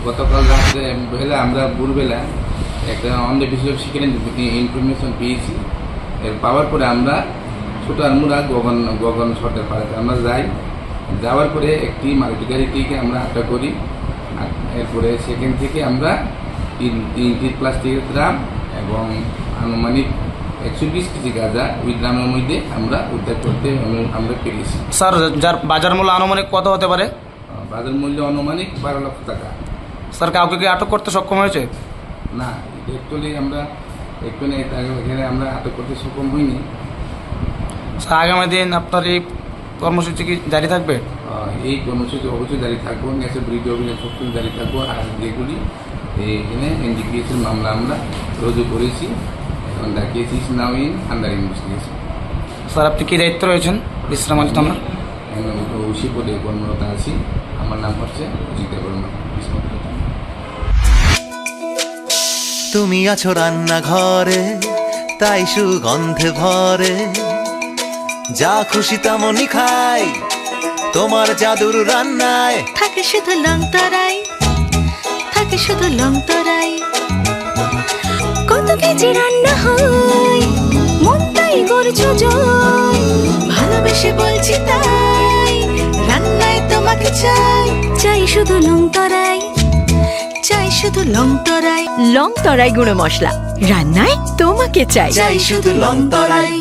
গতকাল রাত্রে বেলা আমরা ভোরবেলা একটা অন্ধ বিষয় শিখে ইনফরমেশন পেয়েছি। এর পাওয়ার পরে আমরা ছোটারমুড়া গগন সরকার পাড়াতে আমরা যাই। যাওয়ার পরে একটি মারুতি গাড়িটিকে আমরা আটক করি। এরপরে সেখান থেকে আমরা তিনটি প্লাস্টিকের ড্রাম এবং আনুমানিক 120 কেজি গাঁজা ওই ড্রামের মধ্যে আমরা উদ্ধার করতে আমরা পেরেছি। স্যার, যার বাজার মূল্য আনুমানিক কত হতে পারে? বাজার মূল্য আনুমানিক 12 লক্ষ টাকা। স্যার, কাউকে কি আটক করতে সক্ষম হয়েছে? না, অ্যাকচুয়ালি আমরা এখানে আমরা আটক করতে সক্ষম হইনি। স্যার, আগামী দিন আপনার এই কর্মসূচি কি জারি থাকবে? এই কর্মসূচি অবশ্যই জারি থাকবো, গ্যাসের বিরুদ্ধে অভিযান সবসময় জারি থাকবো। আর যেগুলি এখানে এনডিপিএসের মামলা আমরা রুজু করেছি, এখন দেখিয়েছি নাও ইন আন্ডার ইনভেস্টিগেশন। স্যার, আপনি কি দায়িত্ব রয়েছেন বিশ্রাম থানার? ওসি পদে কর্মরত আছি। আমার নাম হচ্ছে জিতে বর্মা। তুমি আছো রান্নাঘরে, তাই সুগন্ধে ভরে, যা খুশি তেমনই খাই তোমার জাদুর রান্নায়। থাকে শুধু লং তরাই, থাকে শুধু লং তরাই। কত কেজি রান্না হয়, মন তাই করছো জয়। ভালোবেসে বলছি তাই, রান্নায় তোমাকে চাই। চাই শুধু লং তরাই, চাই শুধু লং তরাই। লং তরাই গুঁড়ো মশলা, রান্নায় তোমাকে চাই। চাই শুধু লং তরাই।